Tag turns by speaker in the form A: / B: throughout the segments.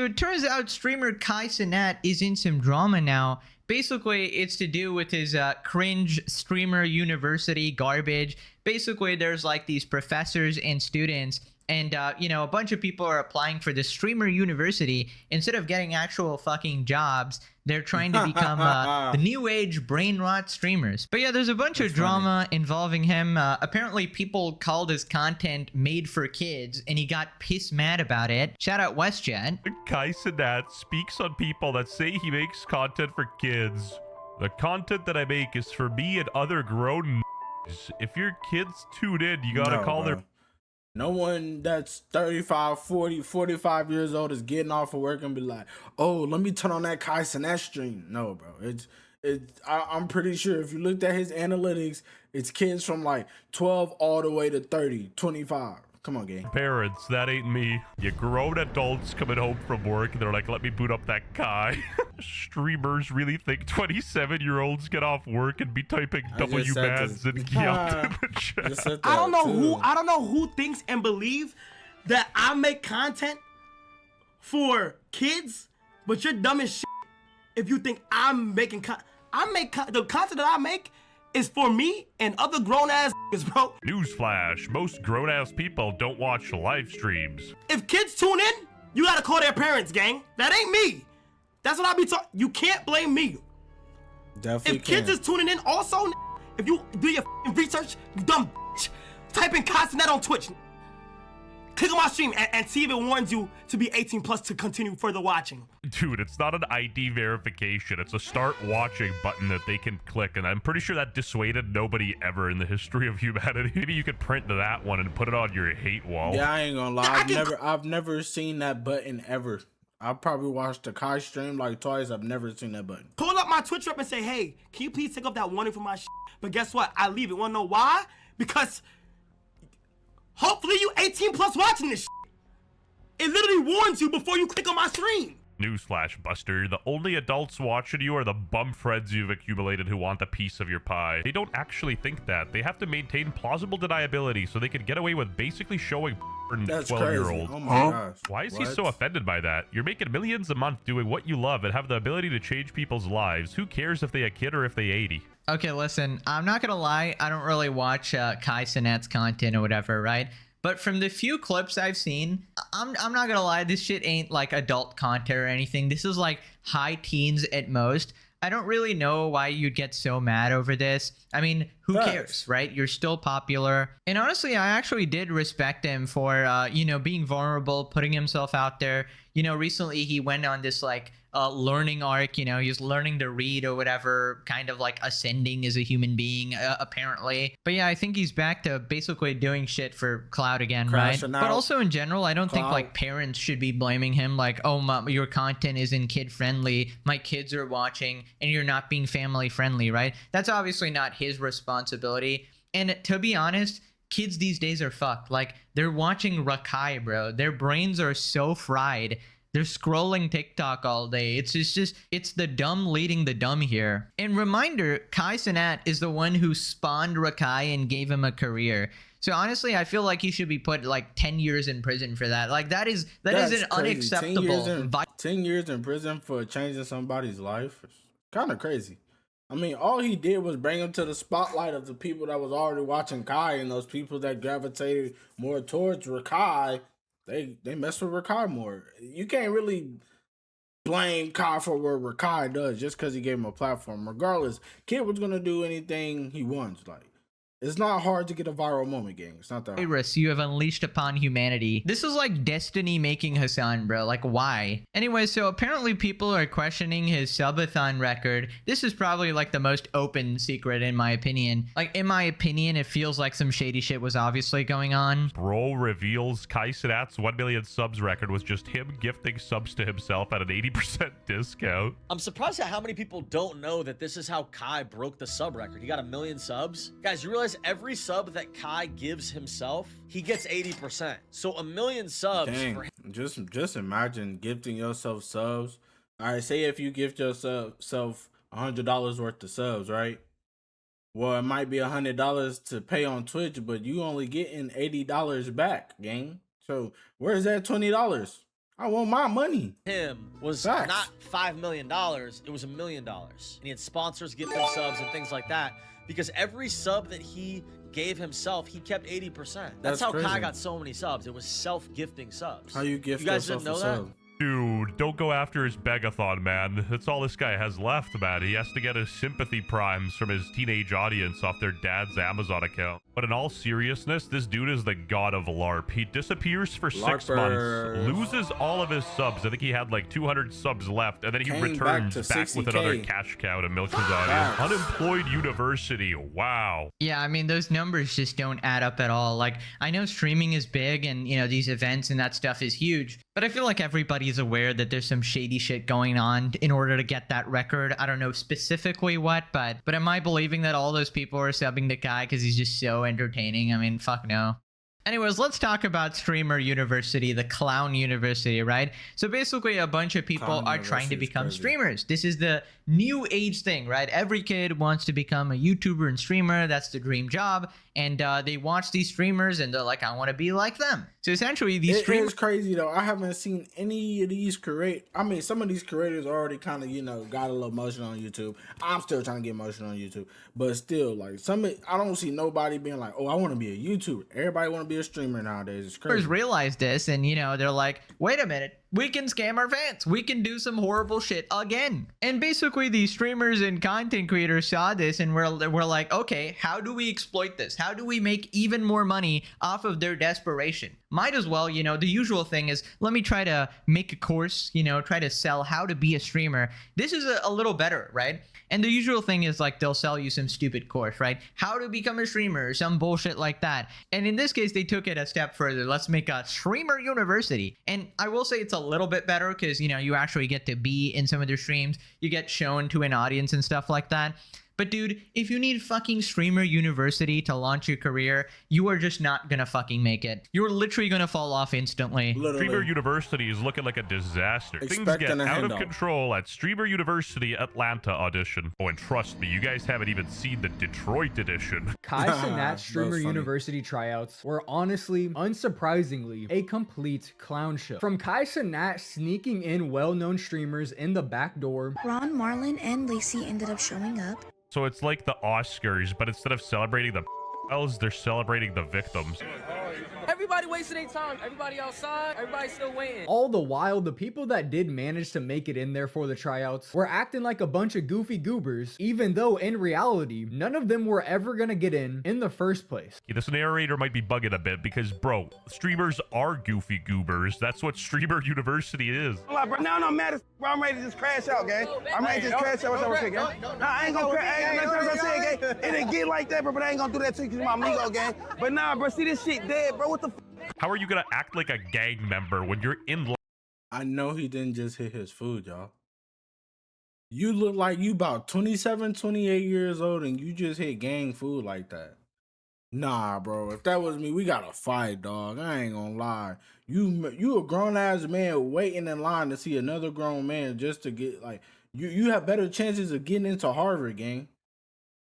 A: it turns out streamer Cenat is in some drama now. Basically, it's to do with his cringe streamer university garbage. Basically, there's like these professors and students, and you know, a bunch of people are applying for the streamer university. Instead of getting actual fucking jobs, they're trying to become the new age brain rot streamers. But yeah, there's a bunch of drama involving him. Apparently, people called his content made for kids, and he got pissed mad about it. Shout out WestJet.
B: Cenat speaks on people that say he makes content for kids. The content that I make is for me and other grown. If your kids tune in, you gotta call their...
C: No one that's 35, 40, 45 years old is getting off of work and be like, oh, let me turn on that Cenat stream. No, bro. I'm pretty sure if you looked at his analytics, it's kids from like 12 all the way to 30, 25. Come on, gang.
B: Parents, that ain't me. You grown adults coming home from work and they're like, let me boot up that Kai. Streamers really think 27-year-olds get off work and be typing W-mans and Gyat in the chat.
D: I don't know who thinks and believes that I make content for kids, but you're dumb as shit if you think I'm making the content that I make is for me and other grown-ass niggas, bro.
B: Newsflash, most grown-ass people don't watch live streams.
D: If kids tune in, you gotta call their parents, gang. That ain't me. That's what I be talking. You can't blame me.
C: Definitely
D: If kids is tuning in, also, if you do your research, you dumb bitch, type in Cenat on Twitch. Click on my stream and see if it warns you to be 18 plus to continue further watching.
B: Dude, it's not an ID verification. It's a start watching button that they can click, and I'm pretty sure that dissuaded nobody ever in the history of humanity. Maybe you could print that one and put it on your hate wall.
C: Yeah, I ain't gonna lie. I've never seen that button ever. I've probably watched the Kai stream like twice. I've never seen that button.
D: Pull up my Twitch up and say, hey, can you please take up that warning for my shit? But guess what? I leave it. Wanna know why? Because hopefully you 18 plus watching this shit. It literally warns you before you click on my stream.
B: Newsflash, Buster. The only adults watching you are the bum friends you've accumulated who want a piece of your pie. They don't actually think that. They have to maintain plausible deniability so they can get away with basically showing to 12-year-olds.
C: Oh my gosh.
B: Why is he so offended by that? You're making millions a month doing what you love and have the ability to change people's lives. Who cares if they a kid or if they 80?
A: Okay, listen, I'm not gonna lie, I don't really watch Cenat's content or whatever, right? But from the few clips I've seen, I'm not gonna lie, this shit ain't like adult content or anything. This is like high teens at most. I don't really know why you'd get so mad over this. I mean, who cares, right? You're still popular. And honestly, I actually did respect him for, you know, being vulnerable, putting himself out there. You know, recently he went on this like learning arc, you know, he's learning to read or whatever, kind of like ascending as a human being, apparently. But yeah, I think he's back to basically doing shit for clout again, right? But also in general, I don't think like parents should be blaming him like, oh, your content isn't kid friendly, my kids are watching and you're not being family friendly, right? That's obviously not his responsibility. And to be honest, kids these days are fucked. Like, they're watching Rakai, bro. Their brains are so fried. They're scrolling TikTok all day. It's the dumb leading the dumb here. And reminder, Cenat is the one who spawned Rakai and gave him a career. So honestly, I feel like he should be put like 10 years in prison for that. Like that is an unacceptable.
C: 10 years in prison for changing somebody's life. It's kind of crazy. I mean, all he did was bring him to the spotlight of the people that was already watching Kai, and those people that gravitated more towards Rakai, they mess with Rakai more. You can't really blame Kai for what Rakai does just because he gave him a platform. Regardless, kid was gonna do anything he wants. Like, it's not hard to get a viral moment, gang. It's not that hard.
A: Virus you have unleashed upon humanity. This is like Destiny making Hassan, bro. Like, why? Anyway, so apparently people are questioning his subathon record. This is probably like the most open secret in my opinion. Like, in my opinion, it feels like some shady shit was obviously going on.
B: Bro reveals Cenat's 1 million subs record was just him gifting subs to himself at an 80% discount.
E: I'm surprised at how many people don't know that this is how Kai broke the sub record. He got 1 million subs. Guys, you realize every sub that Kai gives himself, he gets 80%. So 1 million subs.
C: Dang.
E: For him.
C: Just imagine gifting yourself subs. All right, say if you gift yourself $100 worth of subs, right? Well, it might be $100 to pay on Twitch, but you only getting $80 back, gang. So where's that $20? I want my money.
E: him was
C: Facts.
E: not $5 million, it was $1 million. And he had sponsors give him subs and things like that, because every sub that he gave himself, he kept 80%. That's how
C: crazy.
E: Kai got so many subs. It was self-gifting subs.
C: How you gift
E: You guys
C: yourself
E: didn't know
C: a
E: that?
C: sub?
B: Dude, don't go after his begathon, man. That's all this guy has left, man. He has to get his sympathy primes from his teenage audience off their dad's Amazon account. But in all seriousness, this dude is the god of LARP. He disappears for 6 months,
C: LARPer.
B: loses all of his subs. I think he had like 200 subs left, and then he
C: Came
B: returns
C: back to
B: back with another
C: 60K.
B: cash cow to milk his audience.
C: Facts.
B: Unemployed university, wow.
A: Yeah, I mean, those numbers just don't add up at all. Like, I know streaming is big and, you know, these events and that stuff is huge, but I feel like everybody's aware that there's some shady shit going on in order to get that record. I don't know specifically what, but am I believing that all those people are subbing to Kai because he's just so entertaining? I mean, fuck no. Anyways, let's talk about Streamer University, the Clown University, right? So basically, a bunch of people
C: Clown
A: are trying to
C: University is
A: become
C: crazy.
A: streamers. This is the new age thing, right? Every kid wants to become a YouTuber and streamer. That's the dream job. And they watch these streamers and they're like, I want to be like them. So essentially, these
C: It
A: streamers...
C: is crazy though. I haven't seen any of these I mean, some of these creators already kind of, you know, got a little motion on YouTube. I'm still trying to get motion on YouTube, but still, like, I don't see nobody being like, oh, I want to be a YouTuber. Everybody want to be a streamer nowadays. It's crazy.
A: realize this, and you know, they're like, wait a minute, we can scam our fans, we can do some horrible shit again. And basically these streamers and content creators saw this and we're like, okay, how do we exploit this? How do we make even more money off of their desperation? Might as well, you know, the usual thing is, let me try to make a course, you know, try to sell how to be a streamer. This is a little better, right? And the usual thing is like, they'll sell you some stupid course, right? How to become a streamer or some bullshit like that. And in this case, they took it a step further. Let's make a streamer university. And I will say it's a little bit better because, you know, you actually get to be in some of their streams. You get shown to an audience and stuff like that. But dude, if you need fucking Streamer University to launch your career, you are just not gonna fucking make it. You're literally gonna fall off instantly.
C: Literally.
B: Streamer University is looking like a disaster. Things
C: Expecting
B: get
C: a
B: out of
C: handout.
B: control at Streamer University Atlanta audition. Oh, and trust me, you guys haven't even seen the Detroit edition.
F: Kai
C: That
F: Cenat
C: was
F: Streamer
C: funny.
F: University tryouts were honestly, unsurprisingly, a complete clown show. From Kai Cenat sneaking in well-known streamers in the back door,
G: Ron, Marlon, and Lacey ended up showing up.
B: So it's like the Oscars, but instead of celebrating the they're celebrating the victims.
H: Everybody wasting their time. Everybody outside. Everybody still waiting.
F: all the while the people that did manage to make it in there for the tryouts were acting like a bunch of goofy goobers, even though in reality, none of them were ever gonna get in the first place.
B: Yeah, this narrator might be bugging a bit because, bro, streamers are goofy goobers. That's what Streamer University is.
I: Now I'm mad as bro. I'm ready to just crash out, gang. I'm ready to just crash out. What's up, gang? Nah, I ain't gonna crash. I ain't gonna say, gang. It didn't get like that, bro, but I ain't gonna do that to you 'cause my amigo, gang. But nah, bro, see this shit dead, bro. What the
B: How are you gonna act like a gang member when you're in
C: I know he didn't just hit his food, y'all. You look like you about 27, 28 years old and you just hit gang food like that. Nah, bro. If that was me, we gotta fight, dog. I ain't gonna lie. You a grown ass man waiting in line to see another grown man just to get like you have better chances of getting into Harvard, gang.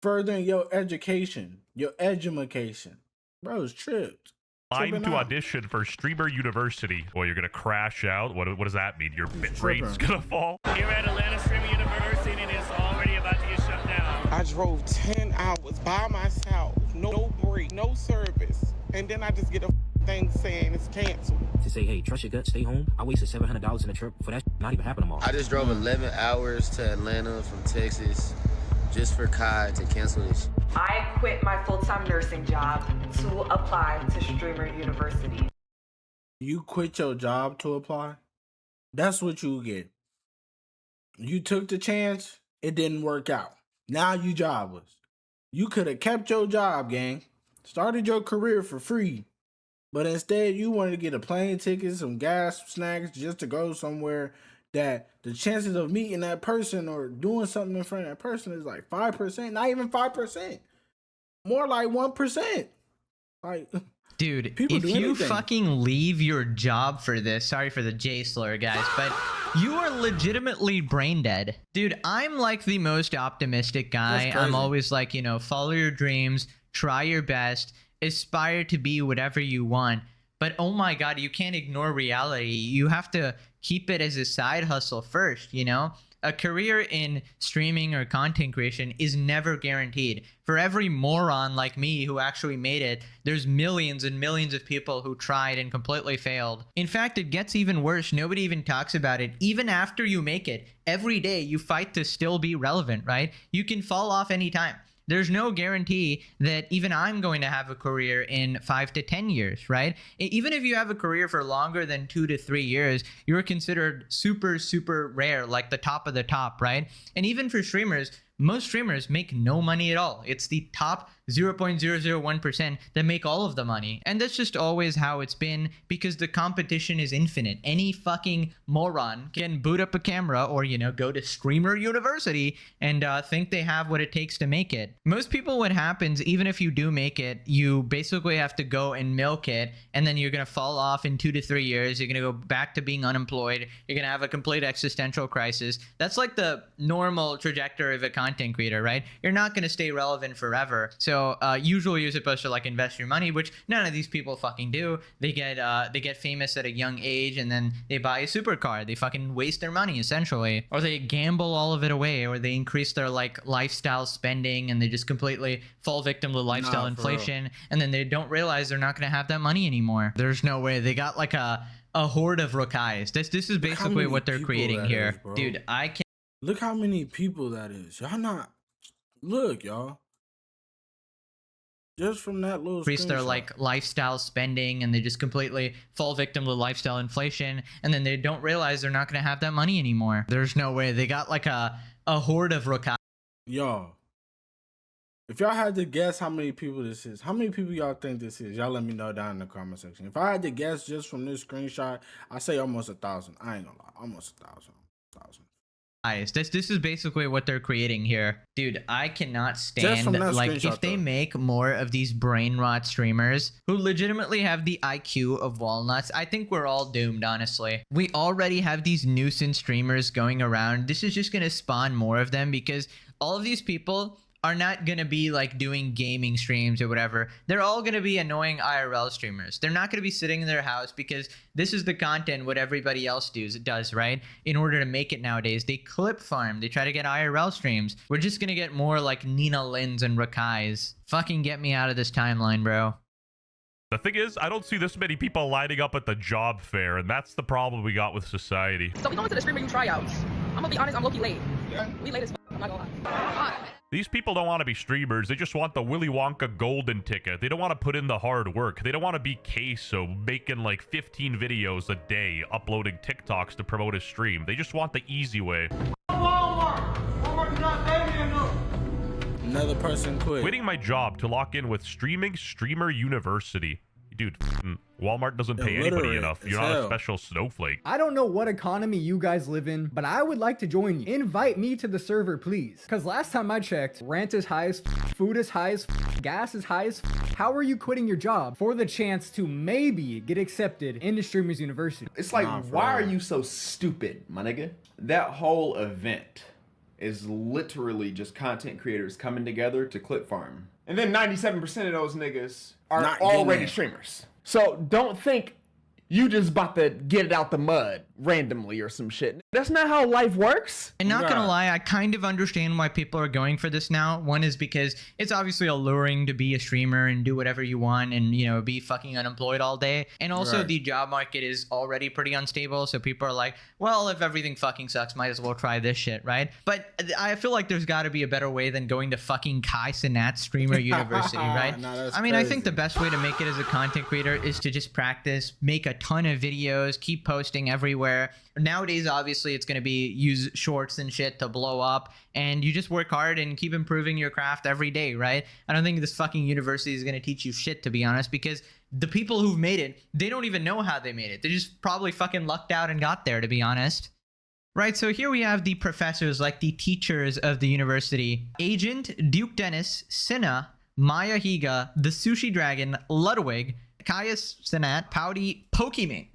C: Furthering your education, your edumacation. Bro, it's tripped.
B: line
C: Tripping
B: to
C: out.
B: audition for Streamer University? Well, you're gonna crash out? What does that mean? Your bit rate's
C: tripping.
B: gonna fall?
J: Here at Atlanta Streamer University, and it's already about to get shut down.
K: I drove 10 hours by myself, no break, no service, and then I just get a thing saying it's canceled.
L: To say, hey, trust your gut, stay home. I wasted $700 in a trip for that not even happen tomorrow.
M: I just drove 11 hours to Atlanta from Texas just for Kai to cancel this.
N: I quit my full-time nursing job to apply to Streamer University.
C: You quit your job to apply? That's what you get. You took the chance, it didn't work out. Now you jobless. You could have kept your job, gang. Started your career for free. But instead, you wanted to get a plane ticket, some gas, snacks, just to go somewhere that the chances of meeting that person or doing something in front of that person is like 5%, not even 5%. More like 1%. Like,
A: dude,
C: people
A: if
C: do
A: you
C: anything.
A: fucking leave your job for this, sorry for the J slur, guys, but you are legitimately brain dead. Dude, I'm like the most optimistic guy.
C: That's
A: I'm
C: crazy.
A: always like, you know, follow your dreams, try your best, aspire to be whatever you want. But oh my God, you can't ignore reality. You have to keep it as a side hustle first, you know? A career in streaming or content creation is never guaranteed. For every moron like me who actually made it, there's millions and millions of people who tried and completely failed. In fact, it gets even worse. Nobody even talks about it. Even after you make it, every day you fight to still be relevant, right? You can fall off anytime. There's no guarantee that even I'm going to have a career in 5 to 10 years, right? Even if you have a career for longer than 2 to 3 years, you're considered super, super rare, like the top of the top, right? And even for streamers, most streamers make no money at all. It's the top 0.001% that make all of the money. And that's just always how it's been because the competition is infinite. Any fucking moron can boot up a camera or, you know, go to Streamer University and think they have what it takes to make it. Most people, what happens, even if you do make it, you basically have to go and milk it, and then you're going to fall off in 2 to 3 years. You're going to go back to being unemployed. You're going to have a complete existential crisis. That's like the normal trajectory of a content creator, right? You're not going to stay relevant forever. So usually you're supposed to like invest your money, which none of these people fucking do. They get famous at a young age and then they buy a supercar. They fucking waste their money essentially, or they gamble all of it away, or they increase their like lifestyle spending and they just completely fall victim to lifestyle inflation, and then they don't realize they're not going to have that money anymore. There's no way. They got like a horde of Rokais. This is basically what they're creating here, dude. I can
C: look how many people that is. Y'all not look, y'all. Just from that little
A: increase their like lifestyle spending and they just completely fall victim to lifestyle inflation, and then they don't realize they're not going to have that money anymore. There's no way. They got like a horde of Rokai.
C: Y'all, if y'all had to guess how many people this is, how many people y'all think this is, y'all let me know down in the comment section. If I had to guess just from this screenshot, I say almost 1,000. I ain't gonna lie, almost 1,000.
A: This is basically what they're creating here, dude. I cannot stand like if they make more of these brain rot streamers who legitimately have the IQ of walnuts. I think we're all doomed, honestly. We already have these nuisance streamers going around. This is just gonna spawn more of them because all of these people are not gonna be like doing gaming streams or whatever. They're all gonna be annoying IRL streamers. They're not gonna be sitting in their house because this is the content what everybody else does, right? In order to make it nowadays, they clip farm. They try to get IRL streams. We're just gonna get more like Nina Lins and Rakais. Fucking get me out of this timeline, bro.
B: The thing is, I don't see this many people lining up at the job fair, and that's the problem we got with society.
H: So we going to the Streamer U tryouts. I'm gonna be honest, I'm low-key late. We late as fuck, I'm not gonna lie.
B: These people don't want to be streamers. They just want the Willy Wonka golden ticket. They don't want to put in the hard work. They don't want to be queso making like 15 videos a day, uploading TikToks to promote his stream. They just want the easy way.
I: Walmart's not paying me enough.
C: Another person quit.
B: Quitting my job to lock in with streaming Streamer University. Dude, Walmart doesn't pay anybody enough. You're not a special snowflake.
F: I don't know what economy you guys live in, but I would like to join you. Invite me to the server, please. Because last time I checked, rent is high as food is high as gas is high as How are you quitting your job for the chance to maybe get accepted into Streamers University?
O: It's like, why are you so stupid, my nigga? That whole event is literally just content creators coming together to clip farm. And then 97% of those niggas are already streamers. So don't think you just about to get it out the mud randomly or some shit. That's not how life works.
A: And not gonna lie, I kind of understand why people are going for this now. One is because it's obviously alluring to be a streamer and do whatever you want and, you know, be fucking unemployed all day. And also the job market is already pretty unstable. So people are like, well, if everything fucking sucks, might as well try this shit, right? But I feel like there's got to be a better way than going to fucking Cenat Streamer University, right? I mean, I think the best way to make it as a content creator is to just practice, make a ton of videos, keep posting everywhere. Nowadays, obviously, it's going to be use shorts and shit to blow up, and you just work hard and keep improving your craft every day, right? I don't think this fucking university is going to teach you shit, to be honest, because the people who've made it, they don't even know how they made it. They just probably fucking lucked out and got there, to be honest. Right, so here we have the professors, like the teachers of the university. Agent, Duke Dennis, Cinna, Maya Higa, the Sushi Dragon, Ludwig, Caius Cenat, Pouty, Pokemon.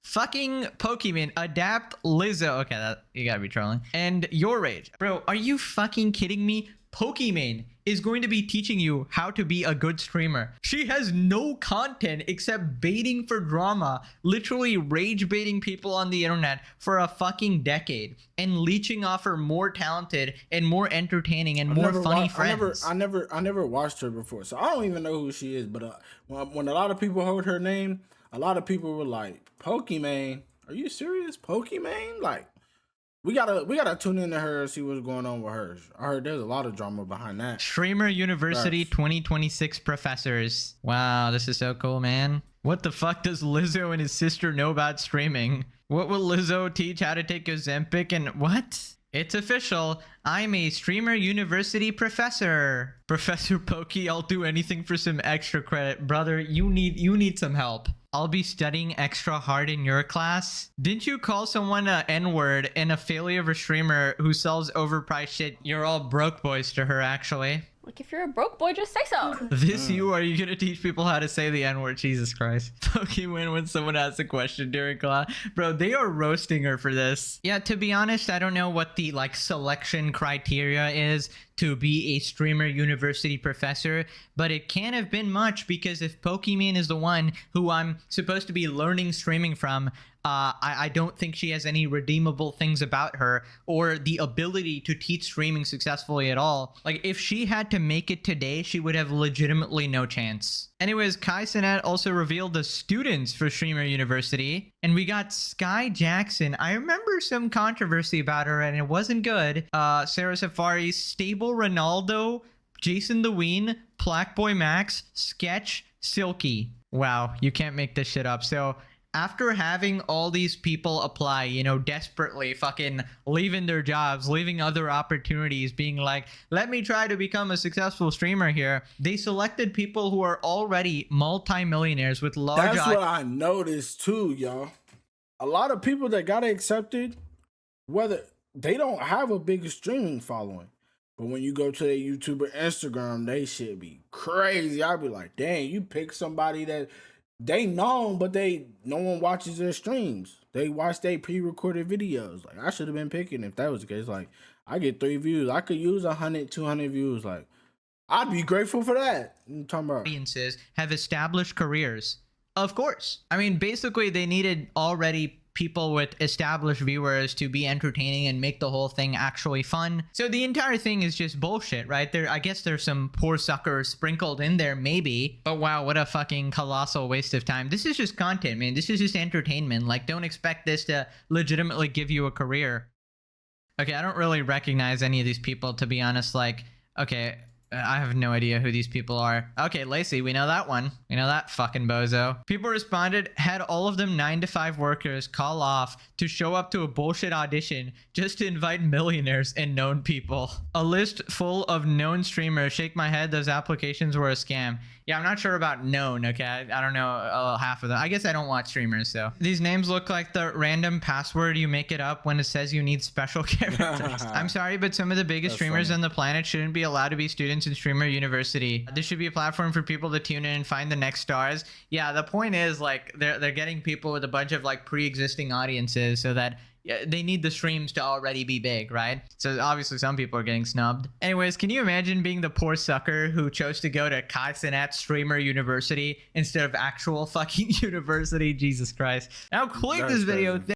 A: Fucking Pokemon, Adapt, Lizzo. Okay, that you gotta be trolling. And Your Rage. Bro, are you fucking kidding me? Pokimane is going to be teaching you how to be a good streamer. She has no content except baiting for drama, literally rage baiting people on the internet for a fucking decade and leeching off her more talented and more entertaining and more funny friends.
C: I never watched her before, so I don't even know who she is. But when a lot of people heard her name, a lot of people were like, "Pokimane, are you serious? Pokimane?" Like, we gotta tune into her and see what's going on with her. I heard there's a lot of drama behind that.
A: Streamer University 2026 professors. Wow, this is so cool, man. What the fuck does Lizzo and his sister know about streaming? What will Lizzo teach how to take Ozempic and what? It's official. I'm a Streamer University professor. Professor Pokey, I'll do anything for some extra credit. Brother, you need some help. I'll be studying extra hard in your class. Didn't you call someone a N-word and a failure of a streamer who sells overpriced shit? You're all broke boys to her, actually.
H: Like, if you're a broke boy, just say so.
A: This you? Are you gonna teach people how to say the N-word? Jesus Christ. Pokemon when someone asks a question during class. Bro, they are roasting her for this. Yeah, to be honest, I don't know what the, like, selection criteria is to be a Streamer University professor, but it can't have been much because if Pokemon is the one who I'm supposed to be learning streaming from, I don't think she has any redeemable things about her or the ability to teach streaming successfully at all. Like, if she had to make it today, she would have legitimately no chance. Anyways, Cenat also revealed the students for Streamer University, and we got Sky Jackson. I remember some controversy about her, and it wasn't good. Sarah Safari, Stable Ronaldo, Jason the Ween, Blackboy Max, Sketch, Silky. Wow, you can't make this shit up. So after having all these people apply, you know, desperately fucking leaving their jobs, leaving other opportunities, being like, let me try to become a successful streamer here, they selected people who are already multi-millionaires with large...
C: That's what I noticed too, y'all. A lot of people that got accepted, whether they don't have a big streaming following, but when you go to their YouTube or Instagram, they shit be crazy. I'd be like, dang, you pick somebody that they known, but no one watches their streams. They watch their pre-recorded videos. Like, I should have been picking if that was the case. Like, I get 3 views. I could use 100, 200 views. Like, I'd be grateful for that. I'm talking about
A: audiences have established careers. Of course. I mean, basically, they needed already people with established viewers to be entertaining and make the whole thing actually fun. So the entire thing is just bullshit, right? I guess there's some poor suckers sprinkled in there, maybe. But wow, what a fucking colossal waste of time. This is just content, man. This is just entertainment. Like, don't expect this to legitimately give you a career. Okay, I don't really recognize any of these people, to be honest. Like, okay, I have no idea who these people are. Okay, Lacey, we know that one. We know that fucking bozo. People responded, had all of them 9-to-5 workers call off to show up to a bullshit audition just to invite millionaires and known people. A list full of known streamers. Shake my head, those applications were a scam. Yeah, I'm not sure about known, okay? I don't know half of them. I guess I don't watch streamers, so. These names look like the random password you make it up when it says you need special characters. I'm sorry, but some of the biggest streamers on the planet shouldn't be allowed to be students in Streamer University. This should be a platform for people to tune in and find the next stars. Yeah, the point is, like, they're getting people with a bunch of, like, pre-existing audiences so that they need the streams to already be big, right? So obviously some people are getting snubbed. Anyways, can you imagine being the poor sucker who chose to go to Cenat Streamer University instead of actual fucking university? Jesus Christ. Now click this video.